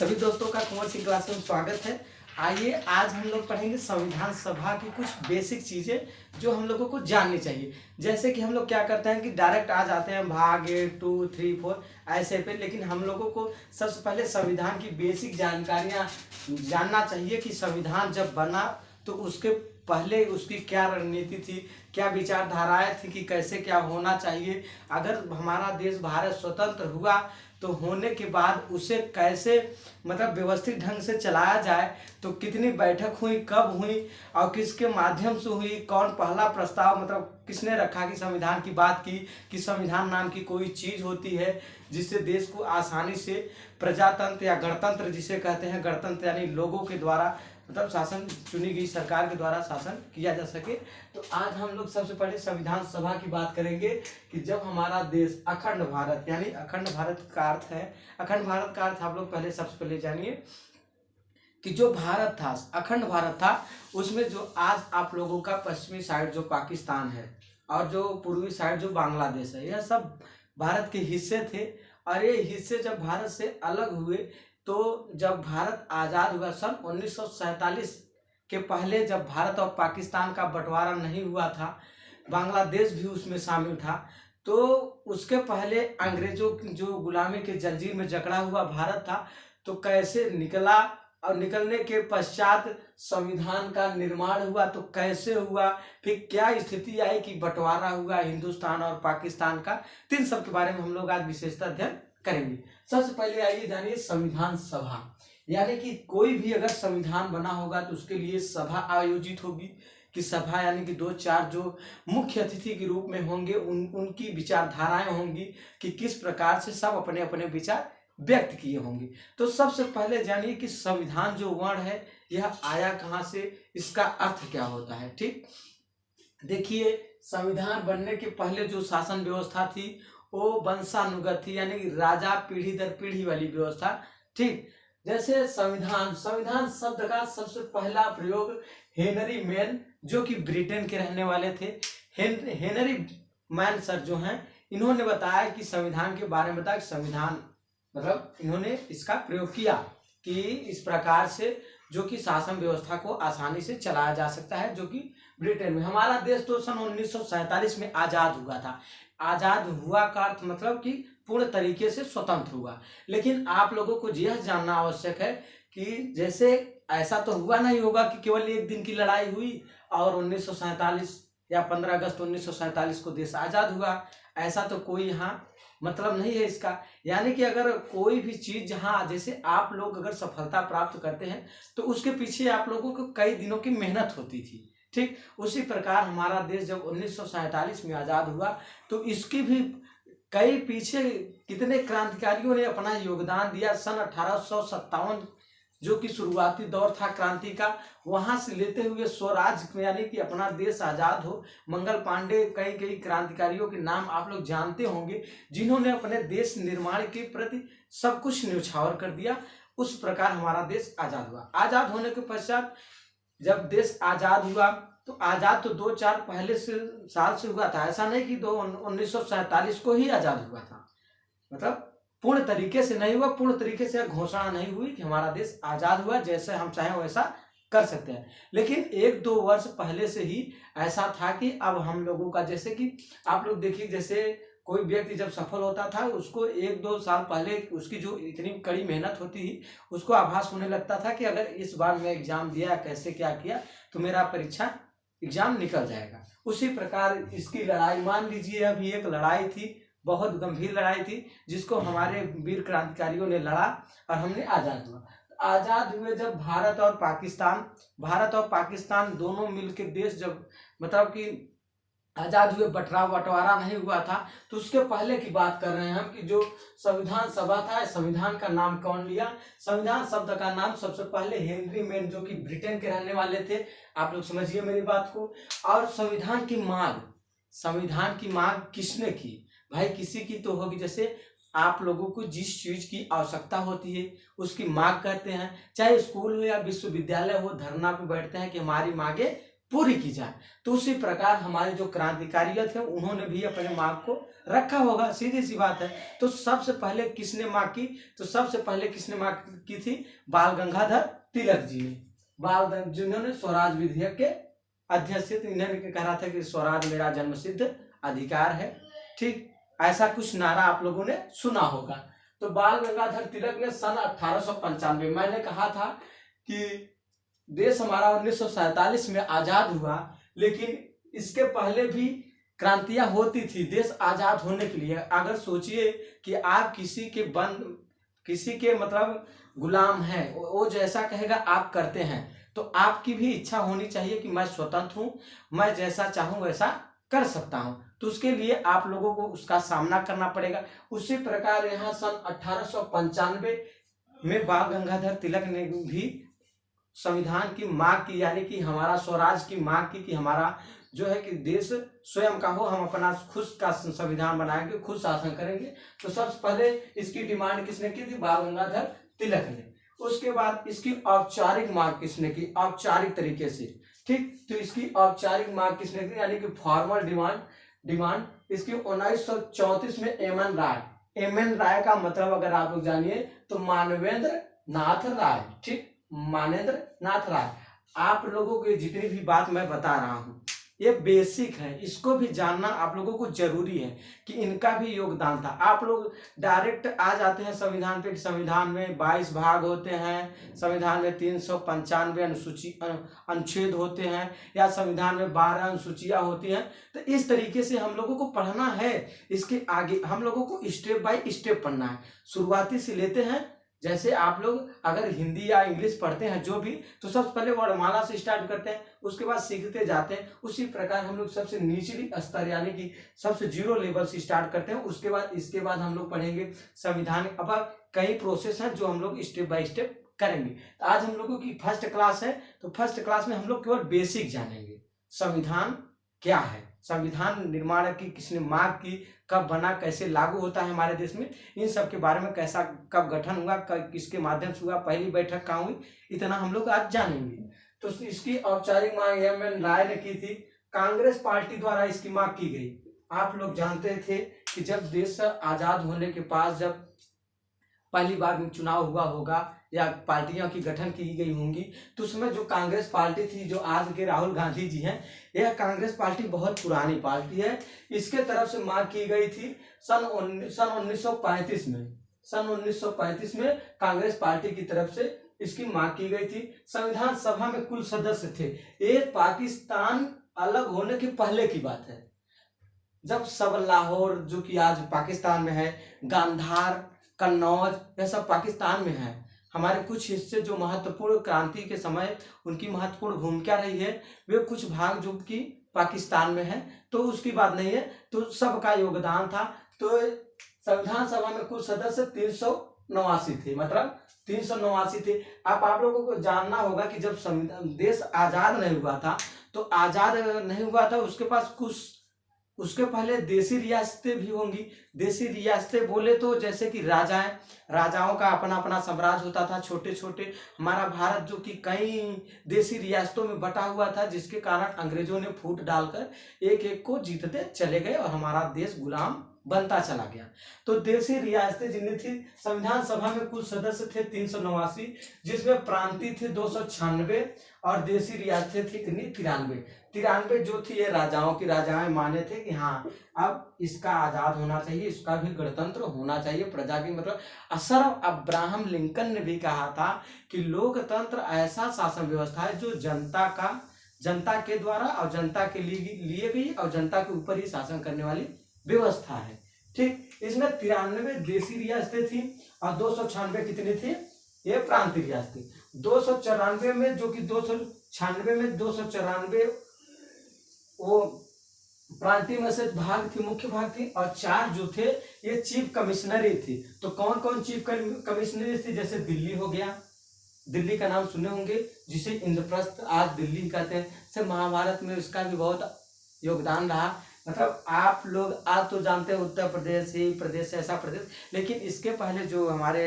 सभी दोस्तों का कुंवर सिंह क्लास में स्वागत है। आइए आज हम लोग पढ़ेंगे संविधान सभा की कुछ बेसिक चीज़ें जो हम लोगों को जाननी चाहिए। जैसे कि हम लोग क्या करते हैं कि डायरेक्ट आ जाते हैं भाग 1, 2, 3, 4 ऐसे पे, लेकिन हम लोगों को सबसे पहले संविधान की बेसिक जानकारियाँ जानना चाहिए कि संविधान जब बना तो उसके पहले उसकी क्या रणनीति थी, क्या विचारधाराएं थी कि कैसे क्या होना चाहिए। अगर हमारा देश भारत स्वतंत्र हुआ तो होने के बाद उसे कैसे मतलब व्यवस्थित ढंग से चलाया जाए, तो कितनी बैठक हुई, कब हुई और किसके माध्यम से हुई, कौन पहला प्रस्ताव मतलब किसने रखा कि संविधान की बात की कि संविधान नाम की कोई चीज़ होती है जिससे देश को आसानी से प्रजातंत्र या गणतंत्र जिसे कहते हैं, गणतंत्र यानी लोगों के द्वारा मतलब शासन, चुनी गई सरकार के द्वारा शासन किया जा सके। तो आज हम लोग सबसे पहले संविधान सभा की बात करेंगे कि जब हमारा देश अखंड भारत, यानी अखंड भारत का अर्थ है, अखंड भारत का अर्थ आप लोग पहले सबसे पहले जानिए कि जो भारत था, अखंड भारत था, उसमें जो आज आप लोगों का पश्चिमी साइड जो पाकिस्तान है और जो पूर्वी साइड जो बांग्लादेश है, यह सब भारत के हिस्से थे। और ये हिस्से जब भारत से अलग हुए तो जब भारत आज़ाद हुआ सन 1947 के पहले, जब भारत और पाकिस्तान का बंटवारा नहीं हुआ था, बांग्लादेश भी उसमें शामिल था, तो उसके पहले अंग्रेजों की जो गुलामी के जंजीर में जकड़ा हुआ भारत था, तो कैसे निकला और निकलने के पश्चात संविधान का निर्माण हुआ, तो कैसे हुआ, फिर क्या स्थिति आई कि बंटवारा हुआ हिंदुस्तान और पाकिस्तान का। तीन सब के बारे में हम लोग आज विशेषता अध्ययन करेंगे। सबसे पहले आइए जानिए संविधान सभा, यानी कि कोई भी अगर संविधान बना होगा तो उसके लिए सभा आयोजित होगी कि सभा यानी कि 2-4 जो मुख्य अतिथि के रूप में होंगे, उनकी विचारधाराएं होंगी कि किस प्रकार से सब अपने अपने विचार व्यक्त किए होंगे। तो सबसे पहले जानिए कि संविधान जो वर्ण है यह आया कहाँ से, इसका अर्थ क्या होता है। ठीक, देखिए संविधान बनने के पहले जो शासन व्यवस्था थी वो वंशानुगत थी, यानी कि राजा पीढ़ी दर पीढ़ी वाली व्यवस्था। ठीक, जैसे संविधान, संविधान शब्द का सबसे पहला प्रयोग हेनरी मैन जो कि ब्रिटेन के रहने वाले थे, हेनरी मैन सर जो हैं, इन्होंने बताया कि संविधान के बारे में बताया कि संविधान मतलब इन्होंने इसका प्रयोग किया कि इस प्रकार से जो कि शासन व्यवस्था को आसानी से चलाया जा सकता है, जो कि ब्रिटेन में। हमारा देश तो सन 1947 में आज़ाद हुआ था। आज़ाद हुआ का अर्थ मतलब कि पूर्ण तरीके से स्वतंत्र हुआ। लेकिन आप लोगों को यह जानना आवश्यक है कि जैसे ऐसा तो हुआ नहीं होगा कि केवल एक दिन की लड़ाई हुई और 1947 या 15 अगस्त 1947 को देश आज़ाद हुआ, ऐसा तो कोई यहाँ मतलब नहीं है इसका। यानी कि अगर कोई भी चीज़ जहाँ जैसे आप लोग अगर सफलता प्राप्त करते हैं तो उसके पीछे आप लोगों को कई दिनों की मेहनत होती थी। ठीक, उसी प्रकार हमारा देश जब 1947 में आज़ाद हुआ तो इसकी भी कई पीछे कितने क्रांतिकारियों ने अपना योगदान दिया। सन 1857 जो कि शुरुआती दौर था क्रांति का, वहां से लेते हुए स्वराज यानी कि अपना देश आज़ाद हो, मंगल पांडे, कई कई क्रांतिकारियों के नाम आप लोग जानते होंगे जिन्होंने अपने देश निर्माण के प्रति सब कुछ न्यौछावर कर दिया। उस प्रकार हमारा देश आज़ाद हुआ। आज़ाद होने के पश्चात जब देश आज़ाद हुआ तो आज़ाद तो 2-4 पहले से साल से हुआ था, ऐसा नहीं कि 1947 को ही आज़ाद हुआ था। मतलब पूर्ण तरीके से नहीं हुआ, पूर्ण तरीके से घोषणा नहीं हुई कि हमारा देश आज़ाद हुआ, जैसे हम चाहें वैसा कर सकते हैं। लेकिन 1-2 वर्ष पहले से ही ऐसा था कि अब हम लोगों का, जैसे कि आप लोग देखिए, जैसे कोई व्यक्ति जब सफल होता था उसको 1-2 साल पहले उसकी जो इतनी कड़ी मेहनत होती थी उसको आभास होने लगता था कि अगर इस बार मैं एग्जाम दिया, कैसे क्या किया, तो मेरा परीक्षा एग्जाम निकल जाएगा। उसी प्रकार इसकी लड़ाई, मान लीजिए अभी एक लड़ाई थी, बहुत गंभीर लड़ाई थी जिसको हमारे वीर क्रांतिकारियों ने लड़ा और हमने आज़ाद हुआ। आज़ाद हुए जब भारत और पाकिस्तान दोनों मिलकर देश जब मतलब कि आज़ाद हुए, बंटवारा नहीं हुआ था, तो उसके पहले की बात कर रहे हैं हम कि जो संविधान सभा था, संविधान का नाम कौन लिया। संविधान शब्द का नाम सबसे पहले हेनरी मैन जो कि ब्रिटेन के रहने वाले थे, आप लोग समझिए मेरी बात को। और संविधान की मांग किसने की? भाई किसी की तो होगी, जैसे आप लोगों को जिस चीज की आवश्यकता होती है उसकी मांग करते हैं, चाहे स्कूल हो या विश्वविद्यालय हो, धरना पे बैठते हैं कि हमारी मांगे पूरी की जाए। तो उसी प्रकार हमारे जो क्रांतिकारी थे उन्होंने भी अपने मांग को रखा होगा, सीधी सी बात है। तो सबसे पहले किसने मांग की? तो सबसे पहले किसने मांग की थी? बाल गंगाधर तिलक जी ने, जिन्होंने स्वराज विधेयक के अध्यक्ष थे। इन्होंने कहा था कि स्वराज मेरा जन्मसिद्ध अधिकार है। ठीक, ऐसा कुछ नारा आप लोगों ने सुना होगा। तो बाल गंगाधर तिलक ने सन 1895, मैंने कहा था कि देश हमारा 1947 में आजाद हुआ, लेकिन इसके पहले भी क्रांतियां होती थी देश आजाद होने के लिए। अगर सोचिए कि आप किसी के मतलब गुलाम हैं, वो जैसा कहेगा आप करते हैं, तो आपकी भी इच्छा होनी चाहिए कि मैं स्वतंत्र हूं, मैं जैसा चाहूं वैसा कर सकता हूं। तो उसके लिए आप लोगों को उसका सामना करना पड़ेगा। उसी प्रकार यहाँ सन 1895 में बाल गंगाधर तिलक ने भी संविधान की मांग की, यानी कि हमारा स्वराज की मांग की कि हमारा जो है कि देश स्वयं का हो, हम अपना खुद का संविधान बनाएंगे, खुद शासन करेंगे। तो सबसे पहले इसकी डिमांड किसने की थी? बाल गंगाधर तिलक ने। उसके बाद इसकी औपचारिक मांग किसने की? औपचारिक तरीके से। ठीक, तो इसकी औपचारिक मांग किसने की, यानी कि फॉर्मल डिमांड इसकी 1934 में एम एन राय का मतलब अगर आप लोग जानिए तो मानवेंद्र नाथ राय। ठीक, मानवेंद्र नाथ राय। आप लोगों को जितनी भी बात मैं बता रहा हूं ये बेसिक है, इसको भी जानना आप लोगों को जरूरी है कि इनका भी योगदान था। आप लोग डायरेक्ट आ जाते हैं संविधान पे कि संविधान में 22 भाग होते हैं, संविधान में 395 अनुच्छेद होते हैं, या संविधान में 12 अनुसूचियां होती हैं। तो इस तरीके से हम लोगों को पढ़ना है। इसके आगे हम लोगों को स्टेप बाय स्टेप पढ़ना है। शुरुआती से लेते हैं, जैसे आप लोग अगर हिंदी या इंग्लिश पढ़ते हैं जो भी, तो सबसे पहले वर्णमाला से स्टार्ट करते हैं, उसके बाद सीखते जाते हैं। उसी प्रकार हम लोग सबसे निचली स्तर यानी कि सबसे जीरो लेवल से स्टार्ट करते हैं। उसके बाद इसके बाद हम लोग पढ़ेंगे संविधान। अब कई प्रोसेस हैं जो हम लोग स्टेप बाय स्टेप करेंगे। तो आज हम लोगों की फर्स्ट क्लास है, तो फर्स्ट क्लास में हम लोग केवल बेसिक जानेंगे। संविधान क्या है, संविधान निर्माण की किसने मांग की, कब बना, कैसे लागू होता है हमारे देश में, इन सब के बारे में, कैसा कब गठन हुआ, किसके माध्यम से हुआ, पहली बैठक कहाँ हुई, इतना हम लोग आज जानेंगे। तो इसकी औपचारिक मांग एम एन राय ने की थी, कांग्रेस पार्टी द्वारा इसकी मांग की गई। आप लोग जानते थे कि जब देश आजाद होने के पास जब पहली बार चुनाव हुआ होगा या पार्टियों की गठन की गई होंगी, तो उसमें जो कांग्रेस पार्टी थी, जो आज के राहुल गांधी जी हैं, यह कांग्रेस पार्टी बहुत पुरानी पार्टी है। इसके तरफ से मांग की गई थी सन 1935 में। सन 1935 में कांग्रेस पार्टी की तरफ से इसकी मांग की गई थी। संविधान सभा में कुल सदस्य थे। ये पाकिस्तान अलग होने के पहले की बात है, जब सब लाहौर जो कि आज पाकिस्तान में है, गांधार, कन्नौज, यह सब पाकिस्तान में है। हमारे कुछ हिस्से जो महत्वपूर्ण क्रांति के समय उनकी महत्वपूर्ण भूमिका रही है, वे कुछ भाग जो कि पाकिस्तान में है, तो उसकी बात नहीं है। तो सबका योगदान था। तो संविधान सभा में कुल सदस्य 389 थे, मतलब 389 थे। अब आप लोगों को जानना होगा कि जब संविधान देश आजाद नहीं हुआ था, तो आजाद नहीं हुआ था उसके पास कुछ, उसके पहले देसी रियासतें भी होंगी। देसी रियासतें बोले तो जैसे कि राजाओं का अपना अपना साम्राज्य होता था, छोटे छोटे। हमारा भारत जो कि कई देसी रियासतों में बटा हुआ था, जिसके कारण अंग्रेजों ने फूट डालकर एक एक को जीतते चले गए और हमारा देश गुलाम बनता चला गया। तो देसी रियासतें जितनी थी, संविधान सभा में कुल सदस्य थे 389, जिसमें प्रांतीय थे 296 और देसी रियासतें थी कितनी? 93 जो थी ये राजाओं की। राजाएं माने थे कि हाँ अब इसका आजाद होना चाहिए, इसका भी गणतंत्र होना चाहिए, प्रजा की मतलब सर अब्राहम लिंकन ने भी कहा था कि लोकतंत्र ऐसा शासन व्यवस्था है जो जनता के द्वारा और जनता के लिए भी और जनता के ऊपर ही शासन करने वाली व्यवस्था है। ठीक, इसमें 93 देसी रियासतें थी और 296 कितनी थी? ये प्रांतीय रियासतें। 294 में जो कि 296 में 294 वो प्रांतीय में से भाग थी, मुख्य भाग थी, और 4 जो थे ये चीफ कमिश्नरी थी। तो कौन कौन चीफ कमिश्नरी थी? जैसे दिल्ली हो गया, दिल्ली का नाम सुने होंगे, जिसे इंद्रप्रस्थ आज दिल्ली कहते हैं। से महाभारत में इसका भी बहुत योगदान रहा। मतलब आप लोग आज तो जानते हैं उत्तर प्रदेश ही प्रदेश ऐसा प्रदेश, लेकिन इसके पहले जो हमारे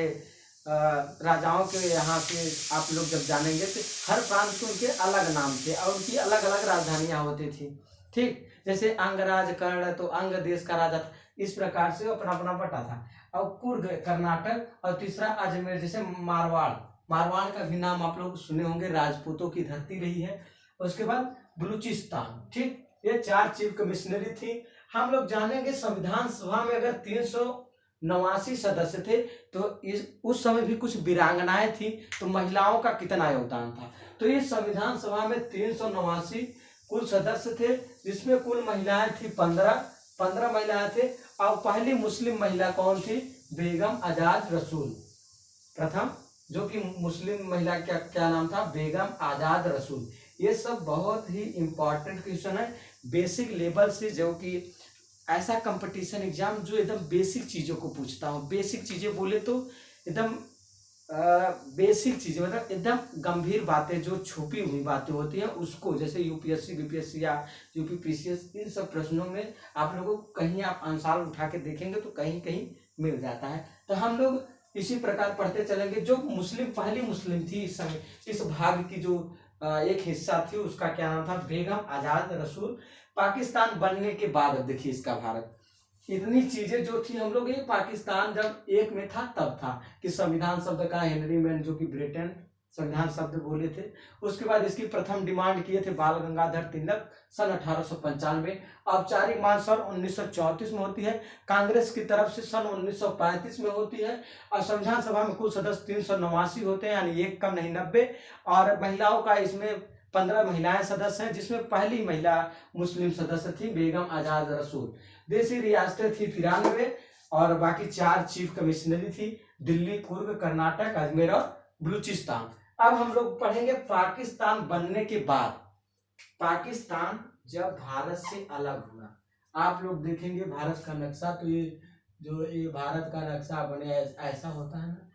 राजाओं के यहाँ के आप लोग जब जानेंगे तो हर प्रांत के उनके अलग नाम थे और उनकी अलग अलग राजधानियां होती थी। ठीक, जैसे अंगराज कर्ण तो अंग देश का राजा था, इस प्रकार से वो अपना अपना बटा था। और कुर्ग कर्नाटक, और तीसरा अजमेर, जैसे मारवाड़, मारवाड़ का भी नाम आप लोग सुने होंगे, राजपूतों की धरती रही है। उसके बाद बलूचिस्तान। ठीक, ये 4 चीफ कमिश्नरी थी। हम लोग जानेंगे संविधान सभा में अगर 389 सदस्य थे तो इस उस समय भी कुछ वीरांगनाएं थी, तो महिलाओं का कितना योगदान था। तो इस संविधान सभा में 389 कुल सदस्य थे, जिसमें कुल महिलाएं थी 15 महिलाएं थे। और पहली मुस्लिम महिला कौन थी? बेगम आजाद रसूल, प्रथम जो कि मुस्लिम महिला क्या क्या नाम था? बेगम आजाद रसूल। ये सब बहुत ही इंपॉर्टेंट क्वेश्चन है, बेसिक लेवल से, जो कि ऐसा कंपटीशन एग्जाम जो एकदम बेसिक चीजों को पूछता हूँ। बेसिक चीजें बोले तो एकदम बेसिक चीजें, मतलब एकदम गंभीर बातें, जो छुपी हुई बातें होती हैं उसको, जैसे यूपीएससी बीपीएससी या यूपी पीसीएस, इन सब प्रश्नों में आप लोगों को कहीं आप आंसर उठा के देखेंगे तो कहीं कहीं मिल जाता है। तो हम लोग इसी प्रकार पढ़ते चलेंगे। जो मुस्लिम पहली मुस्लिम थी इस समय, इस भाग की जो एक हिस्सा थी, उसका क्या नाम था? बेगम आजाद रसूल। पाकिस्तान बनने के बाद, अब देखिए इसका भारत, इतनी चीजें जो थी, हम लोग ये पाकिस्तान जब एक में था तब था कि संविधान शब्द का हेनरी मैन, जो कि ब्रिटेन, संविधान शब्द बोले थे। उसके बाद इसकी प्रथम डिमांड किए थे बाल गंगाधर तिलक सन 1895। औपचारिक मांग सन 1934 में होती है, कांग्रेस की तरफ से सन 1935 में होती है। और संविधान सभा में कुल सदस्य 389 होते हैं, यानी एक कम नहीं 90। और महिलाओं का इसमें 15 महिलाएं सदस्य हैं, जिसमें पहली महिला मुस्लिम सदस्य थी बेगम आजाद रसूल। देशी रियासतें थी 93, और बाकी 4 चीफ कमिश्नरी थी, दिल्ली, कुर्ग, कर्नाटक, अजमेर और बलूचिस्तान। अब हम लोग पढ़ेंगे पाकिस्तान बनने के बाद। पाकिस्तान जब भारत से अलग हुआ, आप लोग देखेंगे भारत का नक्शा, तो ये भारत का नक्शा बने ऐसा होता है ना,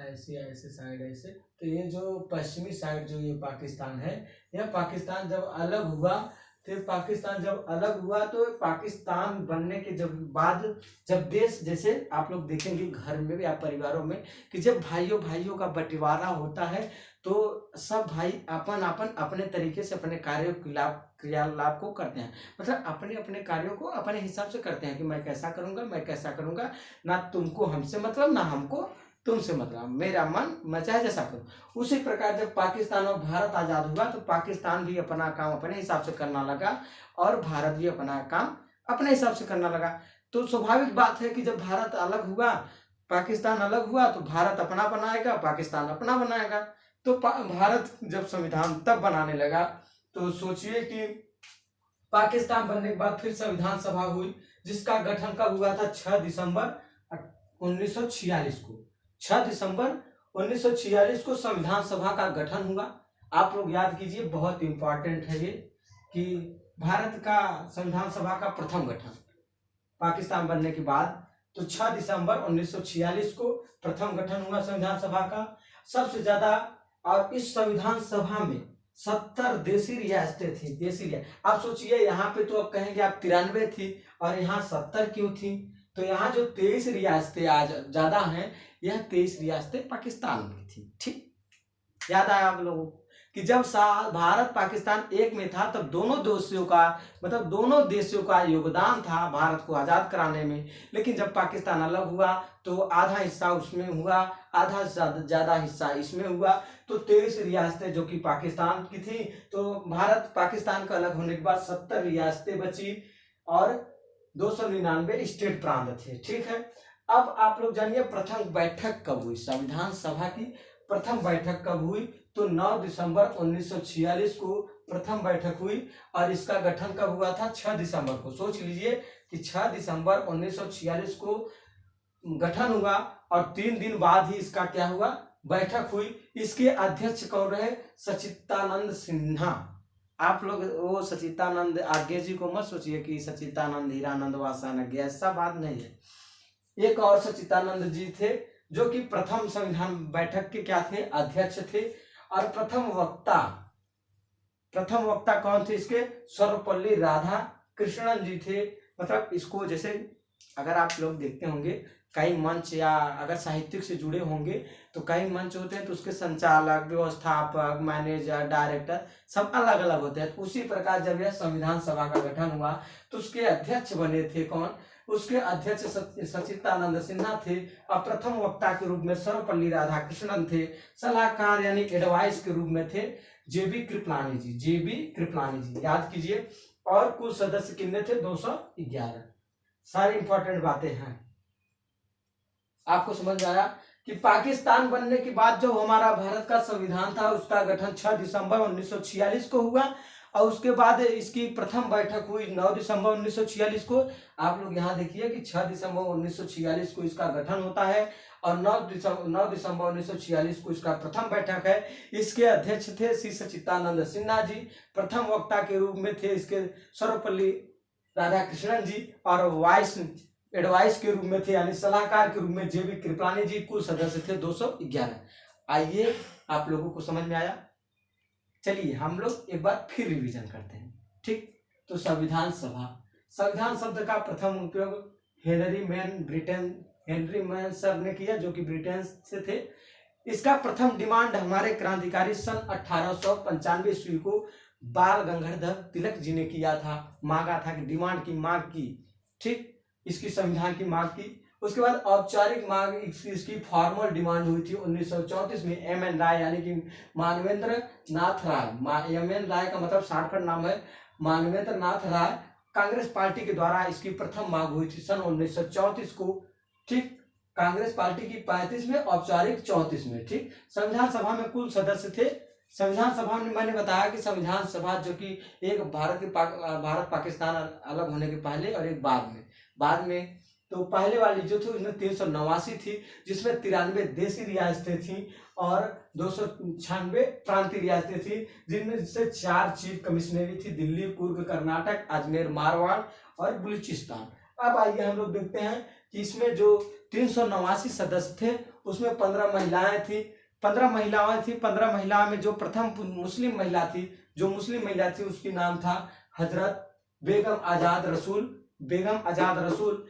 ऐसे ऐसे साइड ऐसे, तो ये जो पश्चिमी साइड जो ये पाकिस्तान है, यह पाकिस्तान जब अलग हुआ, फिर पाकिस्तान जब अलग हुआ तो पाकिस्तान बनने के जब बाद, जब देश, जैसे आप लोग देखेंगे घर में भी या परिवारों में, कि जब भाइयों भाइयों का बंटवारा होता है तो सब भाई अपन अपन अपने तरीके से अपने कार्यों क्रियालाप को करते हैं, मतलब अपने अपने कार्यों को अपने हिसाब से करते हैं कि मैं कैसा करूंगा, मैं कैसा करूंगा, ना तुमको हमसे मतलब, ना हमको तुमसे मतलब, मेरा मन मैं चाहे जैसा करूं। उसी प्रकार जब पाकिस्तान और भारत आजाद हुआ तो पाकिस्तान भी अपना काम अपने हिसाब से करना लगा और भारत भी अपना काम अपने हिसाब से करना लगा। तो स्वाभाविक बात है कि जब भारत अलग हुआ, पाकिस्तान अलग हुआ, तो भारत अपना बनाएगा, पाकिस्तान अपना बनाएगा। तो भारत जब संविधान तब बनाने लगा, तो सोचिए कि पाकिस्तान बनने के बाद फिर संविधान सभा हुई, जिसका गठन कब हुआ था? 6 दिसंबर 1946 को। 6 दिसंबर 1946 को संविधान सभा का गठन हुआ। आप लोग याद कीजिए, बहुत इंपॉर्टेंट है ये, कि भारत का संविधान सभा का प्रथम गठन पाकिस्तान बनने के बाद, तो 6 दिसंबर 1946 को प्रथम गठन हुआ संविधान सभा का। सबसे ज्यादा, और इस संविधान सभा में 70 देशी रियासतें थी। देशी रियासत, आप सोचिए, यहाँ पे तो आप कहेंगे आप 93 थी और यहाँ 70 क्यों थी? तो यहाँ जो 23 रियासतें आज ज्यादा हैं, यह 23 रियासतें पाकिस्तान की थी। ठीक, याद आया आप लोगों को कि जब भारत पाकिस्तान एक में था, तब दोनों देशों का, मतलब दोनों देशों का योगदान था भारत को आजाद कराने में। लेकिन जब पाकिस्तान अलग हुआ तो आधा हिस्सा उसमें हुआ, आधा ज्यादा हिस्सा इसमें हुआ। तो 23 रियासतें जो कि पाकिस्तान की थी, तो भारत पाकिस्तान का अलग होने के बाद 70 रियासतें बची और 299 स्टेट प्रांत थे। ठीक है, अब आप लोग जानिए प्रथम बैठक कब हुई, संविधान सभा की प्रथम बैठक कब हुई? तो 9 दिसंबर 1946 को प्रथम बैठक हुई, और इसका गठन कब हुआ था? 6 दिसंबर को। सोच लीजिए कि 6 दिसंबर 1946 को गठन हुआ और 3 दिन बाद ही इसका क्या हुआ? बैठक हुई। इसके अध्यक्ष कौन रहे? सच्चिदानंद सिन्हा। आप लोग वो सच्चिदानंद आगे जी को मत सोचिए कि सच्चिदानंद हीरानंद वासानज्ञ, ऐसा बात नहीं है। एक और सच्चिदानंद जी थे, जो कि प्रथम संविधान बैठक के क्या थे? अध्यक्ष थे। और प्रथम वक्ता कौन थे इसके? सर्वपल्ली राधा कृष्णन जी थे। मतलब इसको, जैसे अगर आप लोग देखते होंगे कई मंच या अगर साहित्यिक से जुड़े होंगे तो कई मंच होते हैं, तो उसके संचालक, व्यवस्थापक, मैनेजर, डायरेक्टर सब अलग अलग होते हैं। तो उसी प्रकार जब यह संविधान सभा का गठन हुआ तो उसके अध्यक्ष बने थे कौन? उसके अध्यक्ष सच्चिदानंद सिन्हा थे, और प्रथम वक्ता के रूप में सर्वपल्ली राधाकृष्णन थे, सलाहकार यानी एडवाइस के रूप में थे जेबी कृपलानी जी, जेबी कृपलानी जी, याद कीजिए। और कुल सदस्य कितने थे? 211। सारी इंपॉर्टेंट बातें हैं, आपको समझ आया कि पाकिस्तान बनने के बाद जो हमारा भारत का संविधान था उसका गठन 6 दिसंबर 1946 को हुआ, और उसके बाद इसकी प्रथम बैठक हुई 9 दिसंबर 1946 को। आप लोग यहाँ देखिए कि 6 दिसंबर 1946 को इसका गठन होता है, और 9 दिसंबर 1946 को इसका प्रथम बैठक है। इसके अध्यक्ष थे श्री सच्चिदानंद सिन्हा जी, प्रथम वक्ता के रूप में थे इसके सर्वपल्ली राधाकृष्णन जी, और वाइस एडवाइस के रूप में थे यानी सलाहकार के रूप में जेबी कृपलानी जी। कुल सदस्य थे 211। आइए आप लोगों को समझ में आया। चलिए हम लोग एक बार फिर रिवीजन करते हैं, ठीक। तो संविधान सभा, संविधान शब्द का प्रथम उपयोग हेनरी मैन सर ने किया, जो कि ब्रिटेन से थे। इसका प्रथम डिमांड हमारे क्रांतिकारी सन 1895 ईस्वी को बाल गंगाधर तिलक जी ने किया था, मांगा था कि डिमांड की, मांग की, ठीक, इसकी संविधान की मांग की। उसके बाद औपचारिक मांग इसकी फॉर्मल डिमांड हुई थी 1934 में एम.एन. राय यानी कि मानवेंद्र नाथ राय, एम.एन. राय का मतलब शॉर्टकट नाम है मानवेंद्र नाथ राय, कांग्रेस पार्टी के द्वारा इसकी प्रथम मांग हुई थी सन 1934 को, ठीक। कांग्रेस पार्टी की 35 में, औपचारिक 34 में, ठीक। संविधान सभा में कुल सदस्य थे। संविधान सभा में मैंने बताया कि संविधान सभा जो कि एक भारत पाकिस्तान अलग होने के पहले और एक बाद में तो पहले वाली जो थी उसमें 389 थी, जिसमें 93 देशी रियासतें थी और 296 प्रांतीय रियासतें थी, जिनमें से 4 चीफ कमिश्नरी थी, दिल्ली, कुर्ग कर्नाटक, अजमेर मारवाड़ और बलूचिस्तान। अब आइए हम लोग देखते हैं कि इसमें जो 389 सदस्य थे उसमें 15 महिलाएं थी। 15 महिलाओं में जो प्रथम मुस्लिम महिला थी उसकी नाम था हजरत बेगम आजाद रसूल।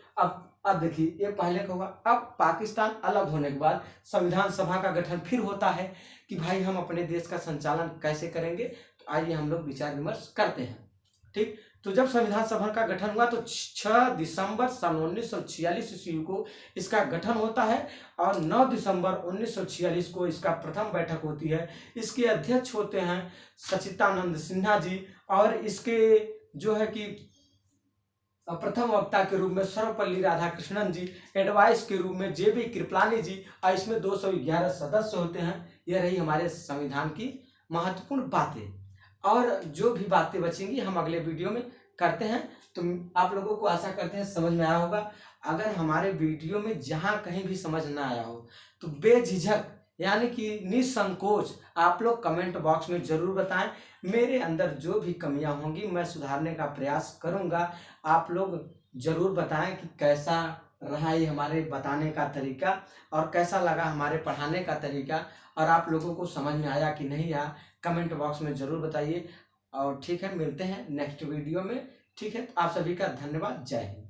अब देखिए ये पहले का हुआ। अब पाकिस्तान अलग होने के बाद संविधान सभा का गठन फिर होता है कि भाई हम अपने देश का संचालन कैसे करेंगे। तो आइए हम लोग विचार विमर्श करते हैं, ठीक। तो जब संविधान सभा का गठन हुआ तो 6 दिसंबर सन 1946 ईस्वी को इसका गठन होता है, और 9 दिसंबर 1946 को इसका प्रथम बैठक होती है। इसके अध्यक्ष होते हैं सच्चिदानंद सिन्हा जी, और इसके जो है कि प्रथम वक्ता के रूप में सर्वपल्ली राधाकृष्णन जी, एडवाइस के रूप में जेबी कृपलानी जी, और इसमें 211 सदस्य होते हैं। यह रही हमारे संविधान की महत्वपूर्ण बातें, और जो भी बातें बचेंगी हम अगले वीडियो में करते हैं। तो आप लोगों को आशा करते हैं समझ में आया होगा। अगर हमारे वीडियो में जहां कहीं भी समझ ना आया हो तो बेझिझक यानी कि निसंकोच आप लोग कमेंट बॉक्स में जरूर बताएं। मेरे अंदर जो भी कमियां होंगी मैं सुधारने का प्रयास करूंगा। आप लोग जरूर बताएं कि कैसा रहा ये हमारे बताने का तरीका, और कैसा लगा हमारे पढ़ाने का तरीका, और आप लोगों को समझ में आया कि नहीं आया, कमेंट बॉक्स में जरूर बताइए। और ठीक है, मिलते हैं नेक्स्ट वीडियो में, ठीक है। आप सभी का धन्यवाद, जय हिंद।